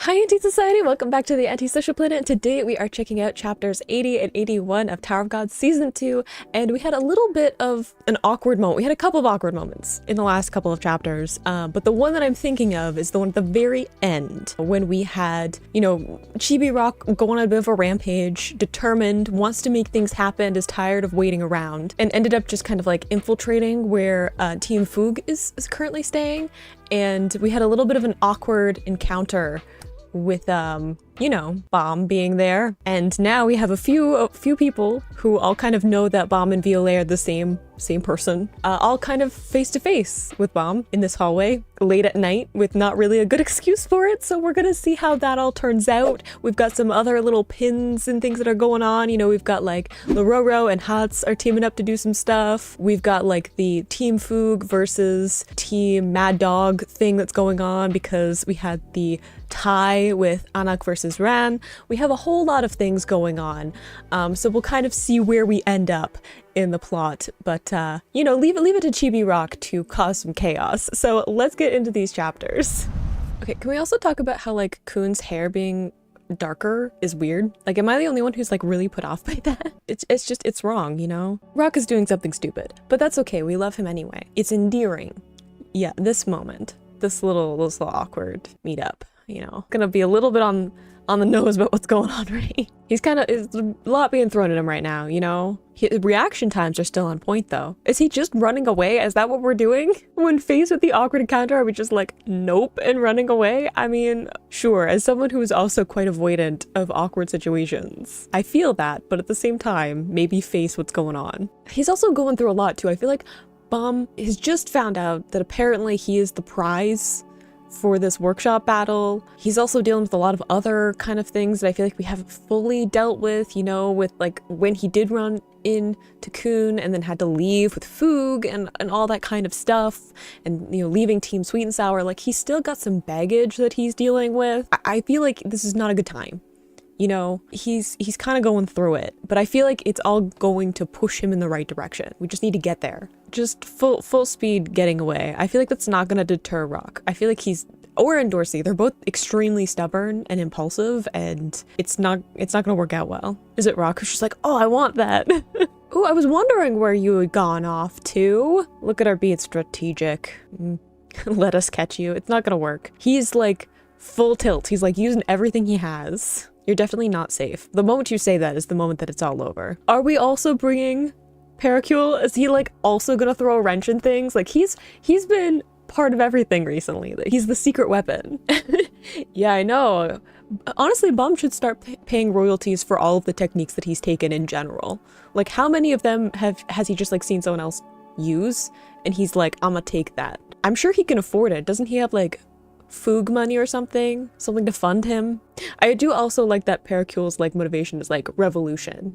Hi Anti-Society, welcome back to the Anti-Social Planet. Today we are checking out chapters 80 and 81 of Tower of Gods Season 2, and we had a little bit of an awkward moment. We had a couple of awkward moments in the last couple of chapters, but the one that I'm thinking of is the one at the very end, when we had, Chibi Rock going on a bit of a rampage, determined, wants to make things happen, is tired of waiting around, and ended up just kind of like infiltrating where Team Foog is currently staying, and we had a little bit of an awkward encounter with Bomb being there, and now we have a few people who all kind of know that Bomb and Violet are the same person, all kind of face to face with Bomb in this hallway late at night with not really a good excuse for it. So we're gonna see how that all turns out. We've got some other little pins and things that are going on. We've got like Lororo and Hats are teaming up to do some stuff. We've got like the Team Foog versus Team Mad Dog thing that's going on because we had the tie with Anak versus Ran. We have a whole lot of things going on, so we'll kind of see where we end up in the plot, but leave it to Chibi Rock to cause some chaos. So let's get into these chapters. Okay, can we also talk about how like Kun's hair being darker is weird? Like, am I the only one who's like really put off by that? It's wrong, Rock is doing something stupid, but that's okay. We love him anyway. It's endearing. Yeah, this moment, this little awkward meetup, gonna be a little bit on the nose about what's going on, right? He's there's a lot being thrown at him right now, His reaction times are still on point though. Is he just running away? Is that what we're doing? When faced with the awkward encounter, are we just like, nope, and running away? I mean, sure, as someone who is also quite avoidant of awkward situations, I feel that, but at the same time, maybe face what's going on. He's also going through a lot too. I feel like Bomb has just found out that apparently he is the prize for this workshop battle. He's also dealing with a lot of other kind of things that I feel like we haven't fully dealt with, with like when he did run into Kun and then had to leave with Foog and all that kind of stuff, and leaving Team Sweet and Sour. Like, he's still got some baggage that he's dealing with. I feel like this is not a good time. He's kind of going through it, but I feel like it's all going to push him in the right direction. We just need to get there. Just full speed getting away. I feel like that's not going to deter Rock. I feel like and Dorsey, they're both extremely stubborn and impulsive, and it's not going to work out well. Is it Rock who's just like, oh, I want that? Ooh, I was wondering where you had gone off to. Look at our being strategic. Let us catch you. It's not going to work. He's like full tilt. He's like using everything he has. You're definitely not safe. The moment you say that is the moment that it's all over. Are we also bringing Paracule? Is he like also gonna throw a wrench in things? Like, he's been part of everything recently. He's the secret weapon. Yeah, I know. Honestly, Bomb should start paying royalties for all of the techniques that he's taken in general. Like, how many of them has he just like seen someone else use and he's like, I'm gonna take that? I'm sure he can afford it. Doesn't he have like Foog money or something to fund him? I do also like that Paracule's like motivation is like revolution,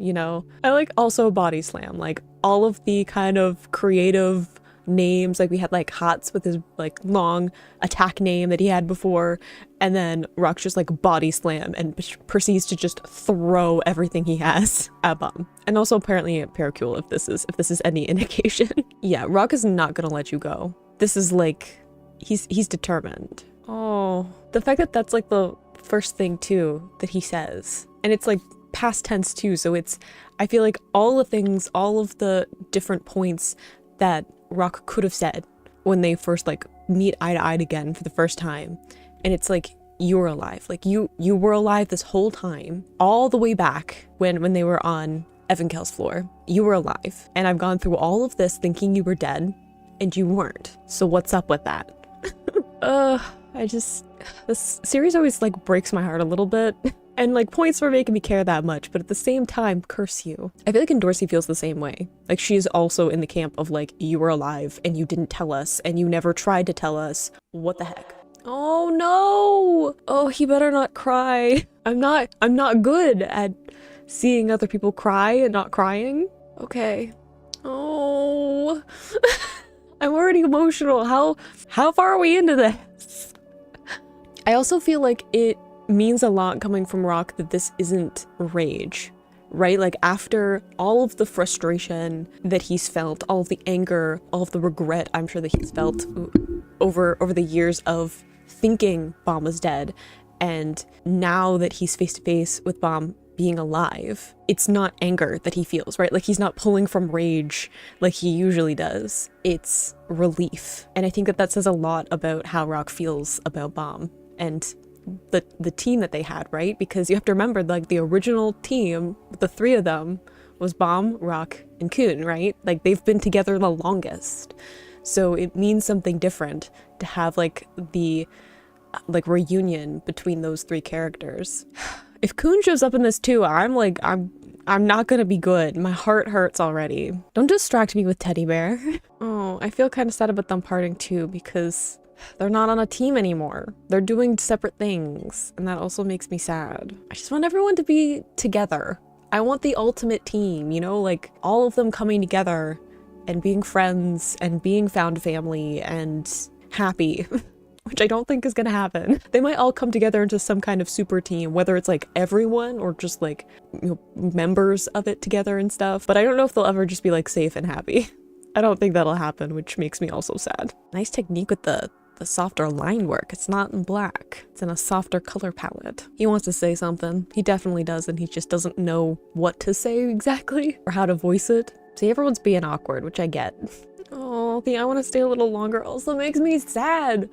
I like also Body Slam, like all of the kind of creative names. Like, we had like Hats with his like long attack name that he had before, and then Rock's just like Body Slam and proceeds to just throw everything he has at Bomb. And also apparently Paracule, if this is any indication. Yeah, Rock is not gonna let you go. This is like, he's determined. Oh, the fact that that's like the first thing too that he says, and it's like past tense too, so I feel like all of the different points that Rock could have said when they first like meet eye to eye again for the first time, and it's like, you're alive, like you were alive this whole time, all the way back when they were on Evankel's floor. You were alive, and I've gone through all of this thinking you were dead, and you weren't. So what's up with that? This series always like breaks my heart a little bit, and like points for making me care that much, but at the same time, curse you. I feel like Dorsey feels the same way. Like, she's also in the camp of like, you were alive and you didn't tell us and you never tried to tell us. What the heck? Oh no! Oh, he better not cry. I'm not good at seeing other people cry and not crying. Okay. Oh. I'm already emotional. How far are we into this? I also feel like it means a lot coming from Rock that this isn't rage, right? Like, after all of the frustration that he's felt, all of the anger, all of the regret I'm sure that he's felt over the years of thinking Bomb was dead, And now that he's face to face with Bam being alive, it's not anger that he feels, right? Like he's not pulling from rage like he usually does. It's relief. And I think that that says a lot about how Rock feels about Bam and the team that they had, right? Because you have to remember, like, the original team, the three of them, was Bam, Rock, and Kun, right? Like, they've been together the longest. So it means something different to have, like, the reunion between those three characters. If Kun shows up in this too, I'm not gonna be good. My heart hurts already. Don't distract me with Teddy Bear. Oh, I feel kind of sad about them parting too, because they're not on a team anymore. They're doing separate things, and that also makes me sad. I just want everyone to be together. I want the ultimate team, you know, like all of them coming together and being friends and being found family and happy. Which I don't think is gonna happen. They might all come together into some kind of super team, whether it's like everyone or just like, you know, members of it together and stuff. But I don't know if they'll ever just be like safe and happy. I don't think that'll happen, which makes me also sad. Nice technique with the softer line work. It's not in black. It's in a softer color palette. He wants to say something. He definitely does, and he just doesn't know what to say exactly or how to voice it. See, everyone's being awkward, which I get. Oh, the I want to stay a little longer also makes me sad.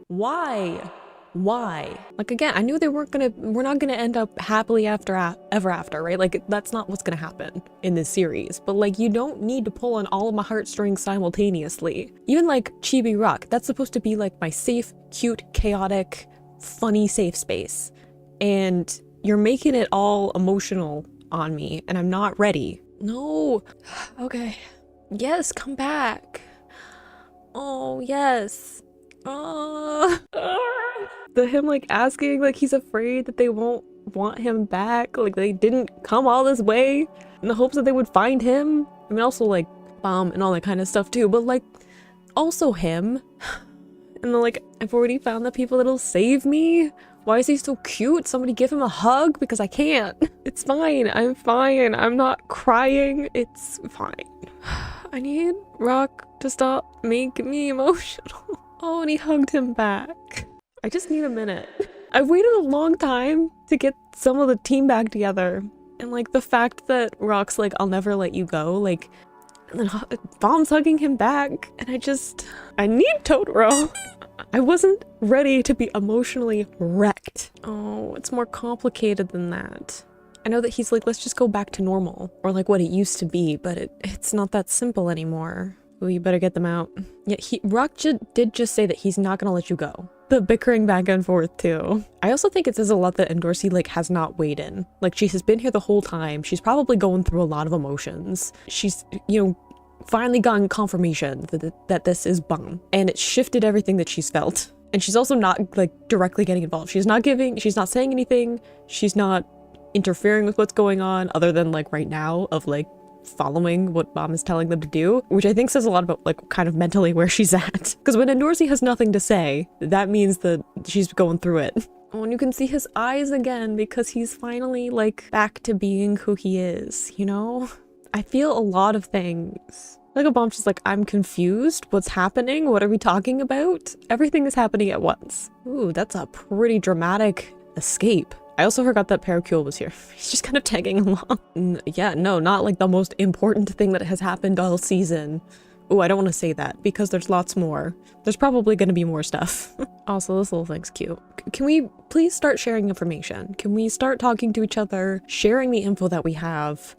Why? Like, again, I knew we're not gonna end up happily ever after, right? Like, that's not what's gonna happen in this series. But like, you don't need to pull on all of my heartstrings simultaneously. Even like Chibi Rock, that's supposed to be like my safe, cute, chaotic, funny safe space. And you're making it all emotional on me, and I'm not ready. No. Okay. Yes, come back. Oh, yes. Him like asking, like he's afraid that they won't want him back, like they didn't come all this way in the hopes that they would find him. I mean, also like Bam and all that kind of stuff too, but like also him. And then like, I've already found the people that'll save me. Why is he so cute? Somebody give him a hug, because I can't. It's fine. I'm fine. I'm not crying. It's fine. I need Rock to stop making me emotional. Oh, and he hugged him back. I just need a minute. I've waited a long time to get some of the team back together. And like the fact that Rock's like, I'll never let you go, like, and then Bam's hugging him back. And I need Totoro. I wasn't ready to be emotionally wrecked. Oh, it's more complicated than that. I know that he's like, let's just go back to normal, or like what it used to be, but it's not that simple anymore. Ooh, you better get them out. Yeah, Rock did just say that he's not gonna let you go. The bickering back and forth too. I also think it says a lot that Endorsi like has not weighed in. Like, she has been here the whole time. She's probably going through a lot of emotions. She's, you know, finally gotten confirmation that this is Bam, and it shifted everything that she's felt. And she's also not like directly getting involved. She's not saying anything. She's not interfering with what's going on, other than like right now of like following what Bam is telling them to do, which I think says a lot about like kind of mentally where she's at. Because when Endorsi has nothing to say, that means that she's going through it. Oh, and you can see his eyes again, because he's finally like back to being who he is, you know? I feel a lot of things. Like a Bam's just like, I'm confused. What's happening? What are we talking about? Everything is happening at once. Ooh, that's a pretty dramatic escape. I also forgot that Pericule was here. He's just kind of tagging along. Yeah, no, not like the most important thing that has happened all season. Oh, I don't want to say that, because there's lots more. There's probably going to be more stuff. Also, this little thing's cute. Can we please start sharing information? Can we start talking to each other, sharing the info that we have,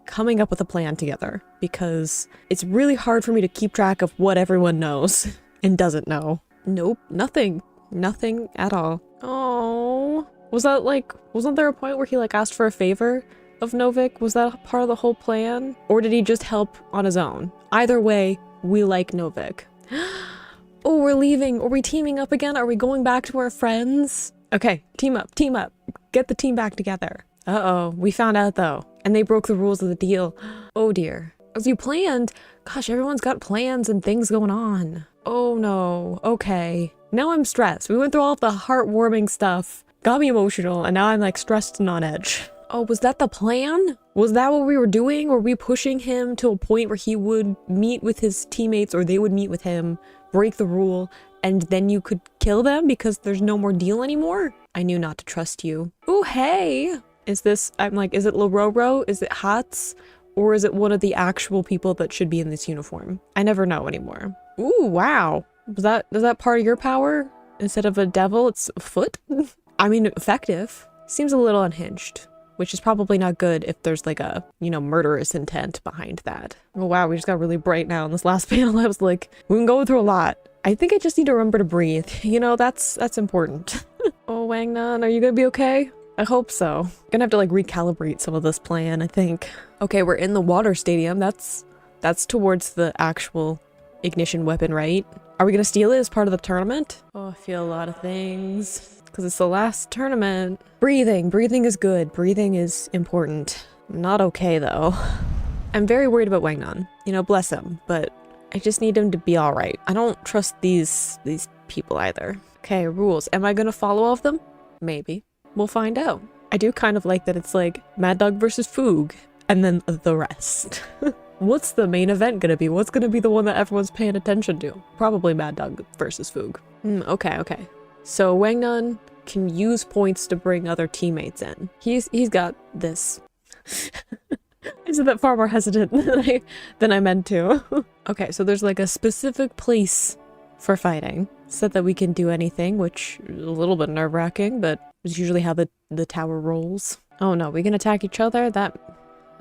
coming up with a plan together? Because it's really hard for me to keep track of what everyone knows and doesn't know. Nope, nothing. Nothing at all. Oh. Wasn't there a point where he like asked for a favor of Novik? Was that part of the whole plan? Or did he just help on his own? Either way, we like Novik. Oh, we're leaving. Are we teaming up again? Are we going back to our friends? Okay, team up, team up. Get the team back together. Uh-oh, we found out though. And they broke the rules of the deal. Oh dear. As you planned? Gosh, everyone's got plans and things going on. Oh no, okay. Now I'm stressed. We went through all of the heartwarming stuff. Got me emotional, and now I'm like stressed and on edge. Oh, was that the plan? Was that what we were doing? Were we pushing him to a point where he would meet with his teammates, or they would meet with him, break the rule, and then you could kill them because there's no more deal anymore? I knew not to trust you. Ooh, hey! Is this, I'm like, is it Lororo? Is it Hats? Or is it one of the actual people that should be in this uniform? I never know anymore. Ooh, wow. Is that part of your power? Instead of a devil, it's a foot? I mean, effective. Seems a little unhinged, which is probably not good if there's like a, you know, murderous intent behind that. Oh wow, we just got really bright now in this last panel. I was like, we've been going through a lot. I think I just need to remember to breathe. You know, that's important. Oh, Wangnan, are you gonna be okay? I hope so. Gonna have to like recalibrate some of this plan, I think. Okay, we're in the water stadium. That's towards the actual ignition weapon, right? Are we gonna steal it as part of the tournament? Oh, I feel a lot of things. Because it's the last tournament. Breathing. Breathing is good. Breathing is important. Not okay, though. I'm very worried about Wangnan. You know, bless him, but I just need him to be alright. I don't trust these people either. Okay, rules. Am I gonna follow all of them? Maybe. We'll find out. I do kind of like that it's like Mad Dog versus Foog, and then the rest. What's the main event gonna be? What's gonna be the one that everyone's paying attention to? Probably Mad Dog versus Foog. Okay. So Wangnan can use points to bring other teammates in. He's got this. I said that far more hesitant than I meant to. Okay, so there's like a specific place for fighting. Said that we can do anything, which is a little bit nerve-wracking, but it's usually how the tower rolls. Oh no, we can attack each other? That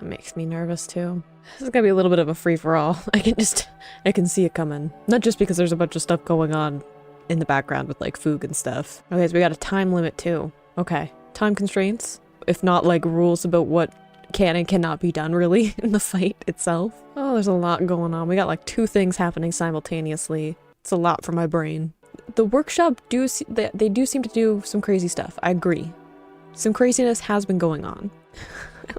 makes me nervous too. This is gonna be a little bit of a free-for-all. I can see it coming. Not just because there's a bunch of stuff going on in the background with like Foog and stuff. Okay, so we got a time limit too. Okay, time constraints. If not like rules about what can and cannot be done really in the fight itself. Oh, there's a lot going on. We got like 2 things happening simultaneously. It's a lot for my brain. The workshop they do seem to do some crazy stuff. I agree. Some craziness has been going on.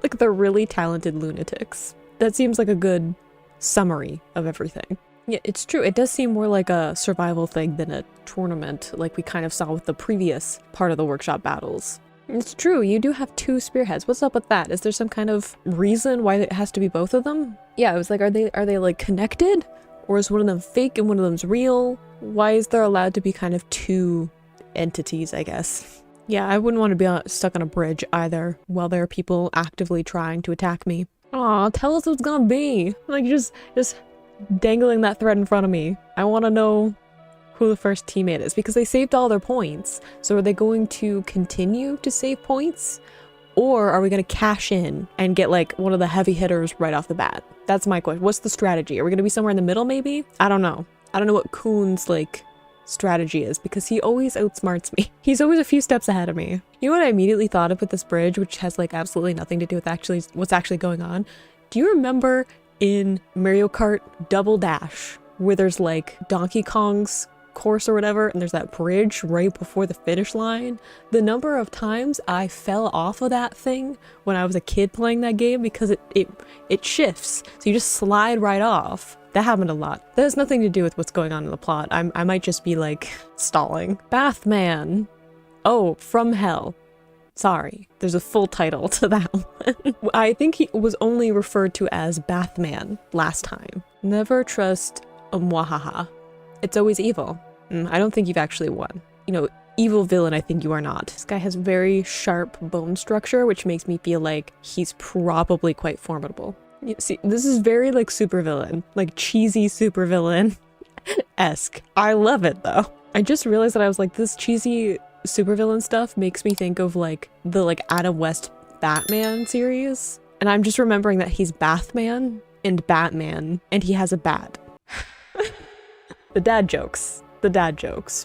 Like they're really talented lunatics. That seems like a good summary of everything. Yeah, it's true. It does seem more like a survival thing than a tournament, like we kind of saw with the previous part of the workshop battles. It's true, you do have 2 spearheads. What's up with that? Is there some kind of reason why it has to be both of them? Yeah, I was like, are they like connected? Or is one of them fake and one of them's real? Why is there allowed to be kind of 2 entities, I guess? Yeah, I wouldn't want to be stuck on a bridge either while there are people actively trying to attack me. Aw, tell us what's gonna be. Like, just dangling that threat in front of me. I want to know who the first teammate is because they saved all their points. So are they going to continue to save points? Or are we going to cash in and get like one of the heavy hitters right off the bat? That's my question. What's the strategy? Are we going to be somewhere in the middle maybe? I don't know. I don't know what Kuhn's like strategy is because he always outsmarts me. He's always a few steps ahead of me. You know what I immediately thought of with this bridge, which has like absolutely nothing to do with actually what's actually going on? Do you remember in Mario Kart Double Dash where there's like Donkey Kong's course or whatever and there's that bridge right before the finish line? The number of times I fell off of that thing when I was a kid playing that game because it shifts, so you just slide right off. That happened a lot. That has nothing to do with what's going on in the plot. I might just be like stalling. Bathman. Oh, from hell. Sorry, there's a full title to that one. I think he was only referred to as Bathman last time. Never trust a mwahaha. It's always evil. I don't think you've actually won. You know, evil villain, I think you are not. This guy has very sharp bone structure, which makes me feel like he's probably quite formidable. You see, this is very like supervillain, like cheesy supervillain-esque. I love it though. I just realized that I was like, this cheesy supervillain stuff makes me think of like the like Adam West Batman series. And I'm just remembering that he's Bathman and Batman and he has a bat. The dad jokes,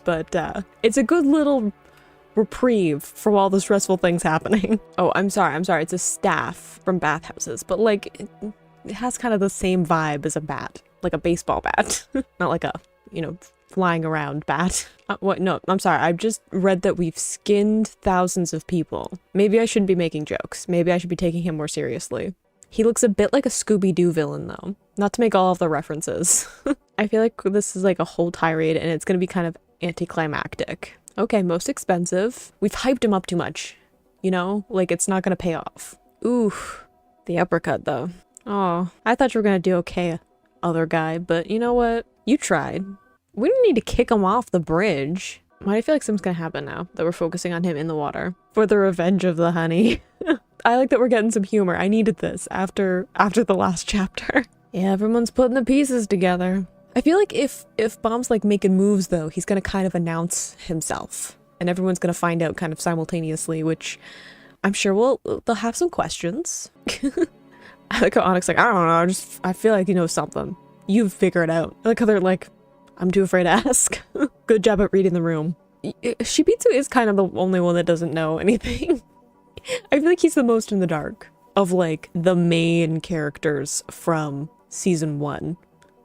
but it's a good little reprieve from all the stressful things happening. Oh, I'm sorry, it's a staff from bathhouses, but like it has kind of the same vibe as a bat, like a baseball bat, not like a, you know, flying around bat. What? No, I'm sorry, I just read that we've skinned thousands of people. Maybe I shouldn't be making jokes. Maybe I should be taking him more seriously. He looks a bit like a Scooby-Doo villain though. Not to make all of the references. I feel like this is like a whole tirade and it's gonna be kind of anticlimactic. Okay, most expensive. We've hyped him up too much. You know? Like it's not gonna pay off. Oof. The uppercut though. Oh, I thought you were gonna do okay, other guy, but you know what? You tried. We didn't need to kick him off the bridge. Why do I feel like something's gonna happen now that we're focusing on him in the water? For the revenge of the honey. I like that we're getting some humor. I needed this after the last chapter. Yeah, everyone's putting the pieces together. I feel like if Bomb's like making moves though, he's gonna kind of announce himself. And everyone's gonna find out kind of simultaneously, which I'm sure they'll have some questions. I like how Onyx like, I don't know, I feel like you know something. You figure it out. I like how they're like, I'm too afraid to ask. Good job at reading the room. Shibitsu is kind of the only one that doesn't know anything. I feel like he's the most in the dark of like the main characters from season 1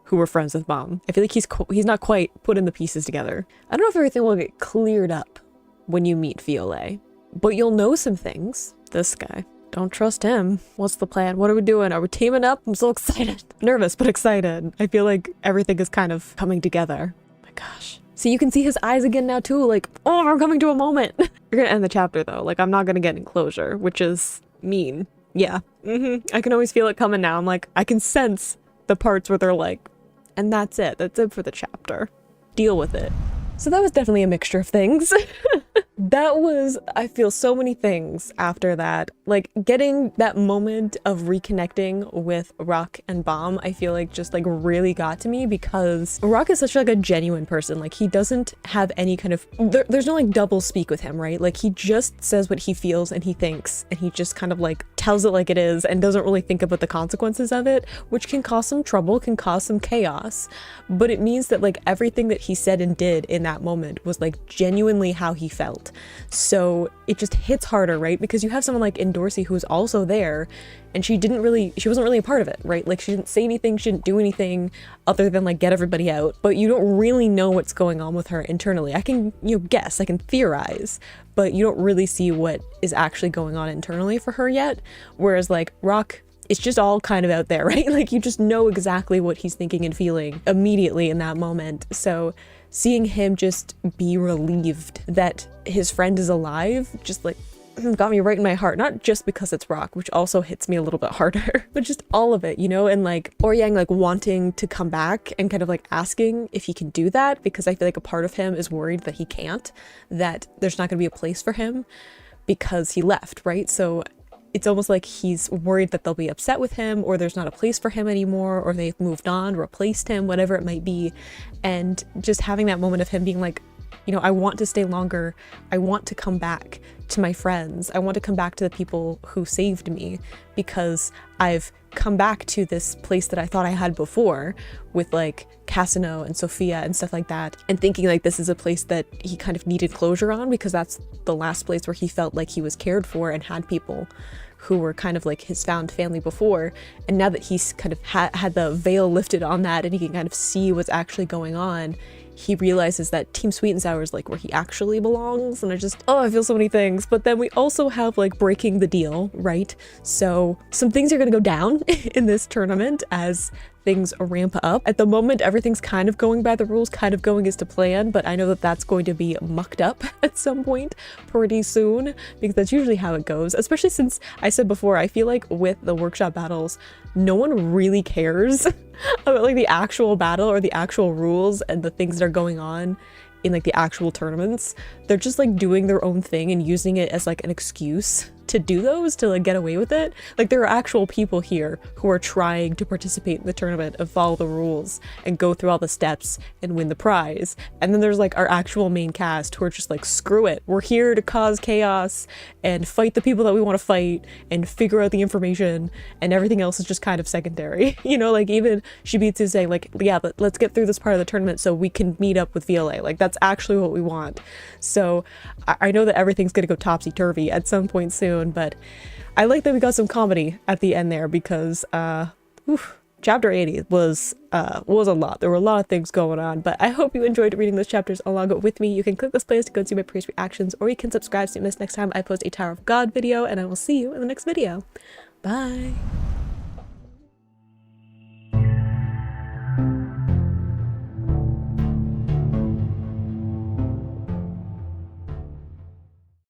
who were friends with Bomb. I feel like he's not quite putting the pieces together. I don't know if everything will get cleared up when you meet Violet, but you'll know some things. This guy. Don't trust him. What's the plan? What are we doing? Are we teaming up? I'm so excited. Nervous, but excited. I feel like everything is kind of coming together. Oh my gosh. See, you can see his eyes again now too. Like, oh, we're coming to a moment. We're gonna end the chapter though. Like, I'm not gonna get any closure, which is mean. Yeah. I can always feel it coming now. I'm like, I can sense the parts where they're like, and that's it. That's it for the chapter. Deal with it. So that was definitely a mixture of things. That was, I feel so many things after that. Like getting that moment of reconnecting with Rock and Bomb, I feel like just like really got to me because Rock is such like a genuine person. Like he doesn't have any kind of, there's no like double speak with him, right? Like he just says what he feels and he thinks and he just kind of like tells it like it is and doesn't really think about the consequences of it, which can cause some trouble, can cause some chaos. But it means that like everything that he said and did in that moment was like genuinely how he felt. So it just hits harder, right? Because you have someone like Endorsi who's also there and she wasn't really a part of it, right? Like she didn't say anything, she didn't do anything other than like get everybody out, but you don't really know what's going on with her internally. I can, guess, I can theorize, but you don't really see what is actually going on internally for her yet. Whereas like Rock, it's just all kind of out there, right? Like you just know exactly what he's thinking and feeling immediately in that moment. So seeing him just be relieved that his friend is alive just like got me right in my heart. Not just because it's Rock, which also hits me a little bit harder, but just all of it, and like Oryang like wanting to come back and kind of like asking if he can do that, because I feel like a part of him is worried that he can't, that there's not going to be a place for him because he left, right? So it's almost like he's worried that they'll be upset with him, or there's not a place for him anymore, or they've moved on, replaced him, whatever it might be. And just having that moment of him being like, I want to stay longer. I want to come back to my friends. I want to come back to the people who saved me, because I've come back to this place that I thought I had before with like Casino and Sophia and stuff like that, and thinking like this is a place that he kind of needed closure on because that's the last place where he felt like he was cared for and had people who were kind of like his found family before. And now that he's kind of had the veil lifted on that and he can kind of see what's actually going on, he realizes that Team Sweet and Sour is like where he actually belongs. And I feel so many things. But then we also have like breaking the deal, right? So some things are gonna go down in this tournament as things ramp up. At the moment, everything's kind of going by the rules, kind of going as to plan, but I know that that's going to be mucked up at some point pretty soon, because that's usually how it goes, especially since I said before, I feel like with the workshop battles, no one really cares about like the actual battle or the actual rules and the things that are going on in like the actual tournaments. They're just like doing their own thing and using it as like an excuse to do those, to like get away with it. Like there are actual people here who are trying to participate in the tournament and follow the rules and go through all the steps and win the prize. And then there's like our actual main cast who are just like, screw it, we're here to cause chaos and fight the people that we want to fight and figure out the information, and everything else is just kind of secondary. Like even Shibitsu saying like, yeah, but let's get through this part of the tournament so we can meet up with Violet. Like that's actually what we want. So I know that everything's gonna go topsy-turvy at some point soon, but I like that we got some comedy at the end there, because chapter 80 was a lot. There were a lot of things going on, but I hope you enjoyed reading those chapters along with me. You can click this playlist to go and see my previous reactions, or you can subscribe so you miss next time I post a Tower of God video, and I will see you in the next video. Bye!